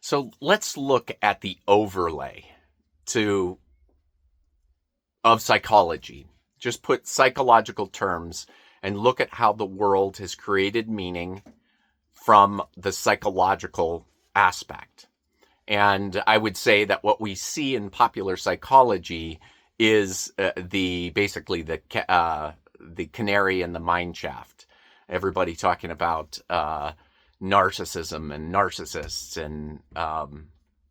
So let's look at the overlay to of psychology. Just put psychological terms and look at how the world has created meaning from the psychological aspect. And I would say that what we see in popular psychology is the canary in the mine shaft. Everybody talking about narcissism and narcissists and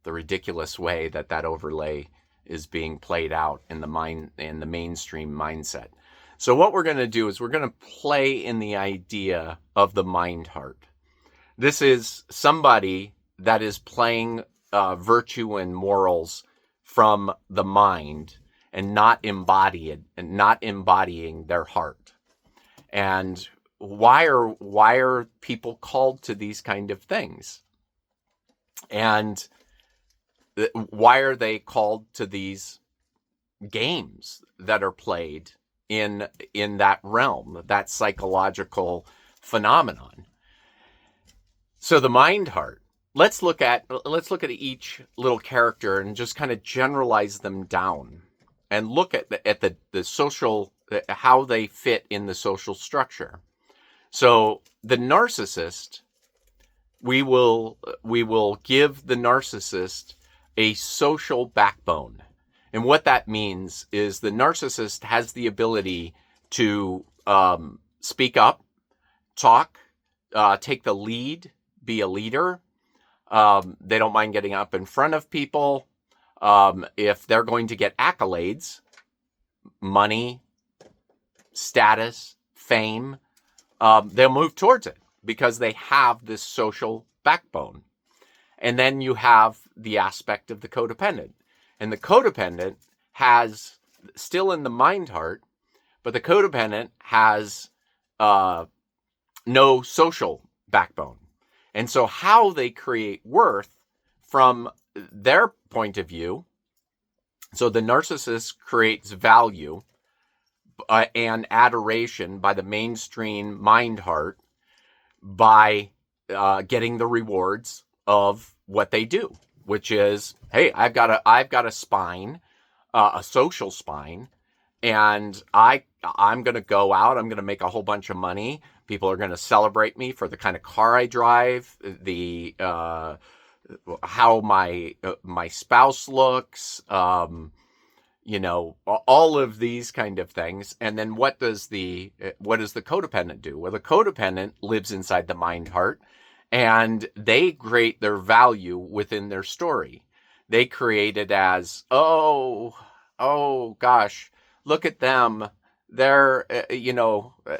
the ridiculous way that that overlay is being played out in the mainstream mindset. So what we're going to do is we're going to play in the idea of the mind heart. This is somebody that is playing virtue and morals from the mind and not embodying their heart. And why are people called to these kind of things? And why are they called to these games that are played in that realm, that psychological phenomenon? So the mind heart. Let's look at each little character and just kind of generalize them down, and look at the social, how they fit in the social structure. So the narcissist, we will give the narcissist a social backbone. And what that means is the narcissist has the ability to speak up, talk, take the lead, be a leader. They don't mind getting up in front of people. If they're going to get accolades, money, status, fame, they'll move towards it because they have this social backbone. And then you have the aspect of the codependent. And the codependent has, still in the mind heart, but the codependent has no social backbone. And so how they create worth from their point of view, so the narcissist creates value and adoration by the mainstream mind heart by getting the rewards of what they do, which is, hey, I've got a spine, a social spine, and I'm going to go out. I'm going to make a whole bunch of money. People are going to celebrate me for the kind of car I drive, the how my spouse looks, you know, all of these kind of things. And then what does the codependent do? Well, the codependent lives inside the mind heart, and they create their value within their story. They create it as, oh gosh, look at them. They're,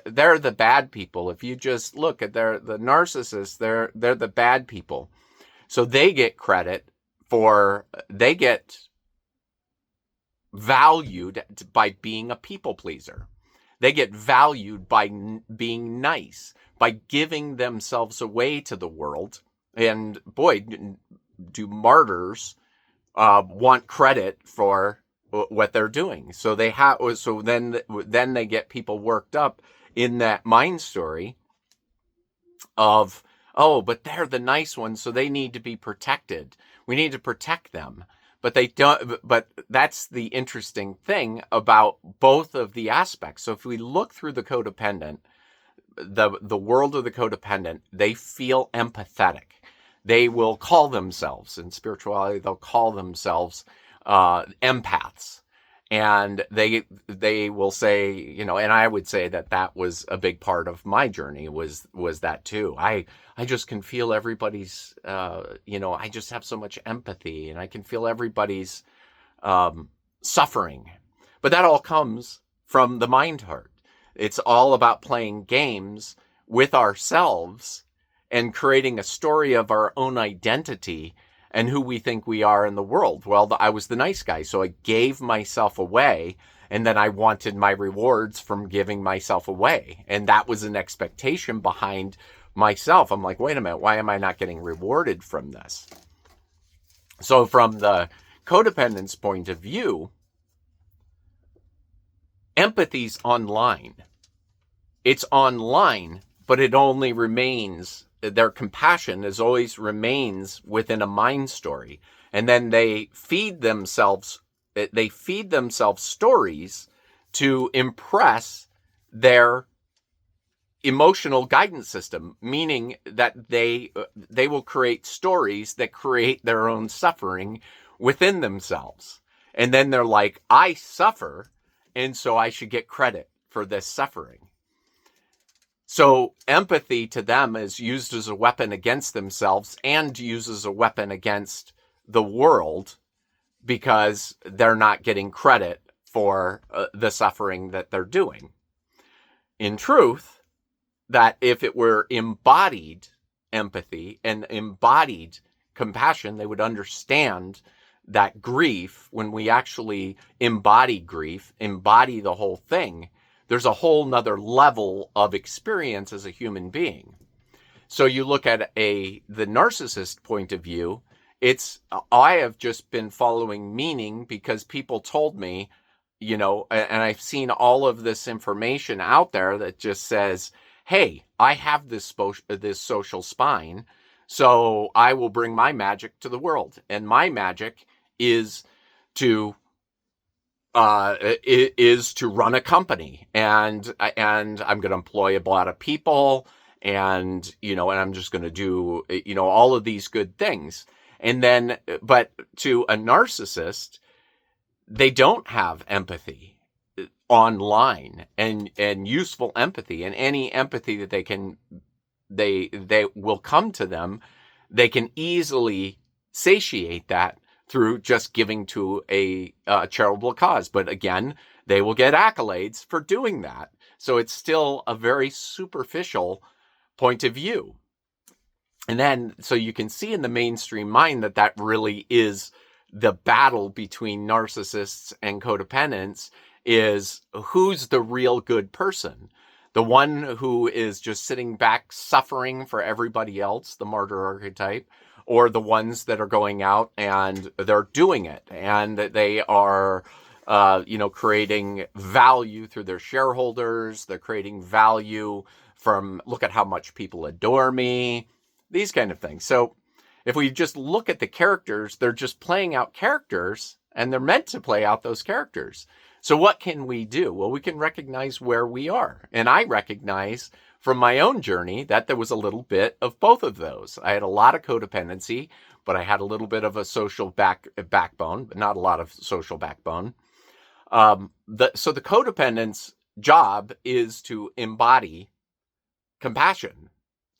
they're the bad people. If you just look at the narcissists, they're the bad people. So they get credit they get valued by being a people pleaser. They get valued by being nice, by giving themselves away to the world. And boy, do martyrs want credit for what they're doing. So then they get people worked up in that mind story of, oh, but they're the nice ones, so they need to be protected. We need to protect them. But they don't. But that's the interesting thing about both of the aspects. So if we look through the codependent, the world of the codependent, they feel empathetic. They will call themselves, in spirituality, they'll call themselves empaths. And they will say, and I would say that was a big part of my journey was that too. I just can feel everybody's, I just have so much empathy, and I can feel everybody's suffering. But that all comes from the mind heart. It's all about playing games with ourselves and creating a story of our own identity and who we think we are in the world. Well, I was the nice guy, so I gave myself away, and then I wanted my rewards from giving myself away. And that was an expectation behind myself. I'm like, wait a minute, why am I not getting rewarded from this? So from the codependent's point of view, empathy's online. It's online, but it only remains their compassion is always remains within a mind story. And then they feed themselves stories to impress their emotional guidance system, meaning that they will create stories that create their own suffering within themselves. And then they're like, I suffer, and so I should get credit for this suffering. So empathy to them is used as a weapon against themselves and used as a weapon against the world, because they're not getting credit for the suffering that they're doing. In truth, that if it were embodied empathy and embodied compassion, they would understand that grief, when we actually embody grief, embody the whole thing, there's a whole nother level of experience as a human being. So you look at the narcissist point of view, I have just been following meaning because people told me, and I've seen all of this information out there that just says, hey, I have this social spine, so I will bring my magic to the world. And my magic is to run a company, and I'm going to employ a lot of people, and I'm just going to do all of these good things. And then, but to a narcissist, they don't have empathy online and useful empathy, and any empathy that they will come to them, they can easily satiate that through just giving to a charitable cause. But again, they will get accolades for doing that. So it's still a very superficial point of view. And then, so you can see in the mainstream mind that really is the battle between narcissists and codependents, is who's the real good person? The one who is just sitting back suffering for everybody else, the martyr archetype, or the ones that are going out and they're doing it, and they are creating value through their shareholders. They're creating value from, look at how much people adore me, these kind of things. So if we just look at the characters, they're just playing out characters, and they're meant to play out those characters. So what can we do? Well, we can recognize where we are. And I recognize from my own journey that there was a little bit of both of those. I had a lot of codependency, but I had a little bit of a social backbone, but not a lot of social backbone. So the codependent's job is to embody compassion,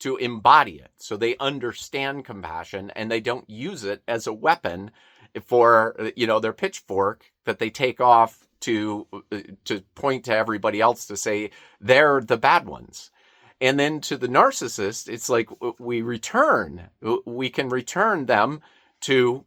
to embody it. So they understand compassion, and they don't use it as a weapon for, their pitchfork that they take off to point to everybody else to say they're the bad ones. And then to the narcissist, it's like we can return them to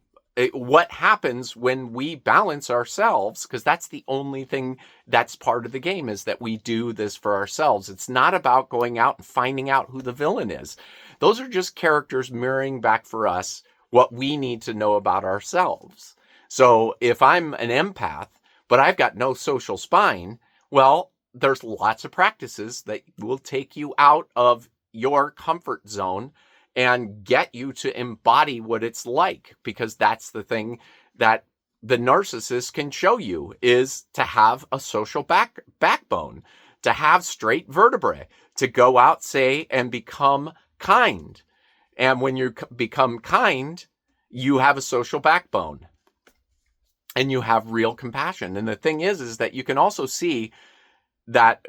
what happens when we balance ourselves, because that's the only thing that's part of the game, is that we do this for ourselves. It's not about going out and finding out who the villain is. Those are just characters mirroring back for us what we need to know about ourselves. So if I'm an empath, but I've got no social spine, well, there's lots of practices that will take you out of your comfort zone and get you to embody what it's like, because that's the thing that the narcissist can show you, is to have a social backbone, to have straight vertebrae, to go out, say, and become kind. And when you become kind, you have a social backbone and you have real compassion. And the thing is that you can also see that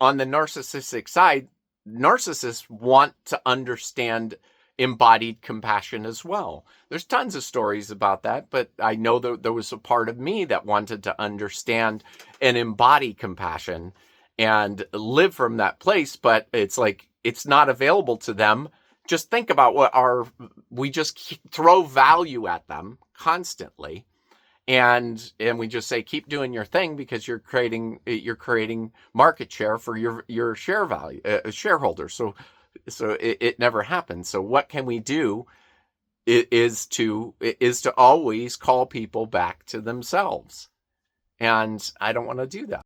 on the narcissistic side, narcissists want to understand embodied compassion as well. There's tons of stories about that, but I know that there was a part of me that wanted to understand and embody compassion and live from that place, but it's like, it's not available to them. Just think about we just throw value at them constantly. And we just say, keep doing your thing, because you're creating market share for your share value, shareholders. So it never happens. So what can we do is to always call people back to themselves. And I don't want to do that.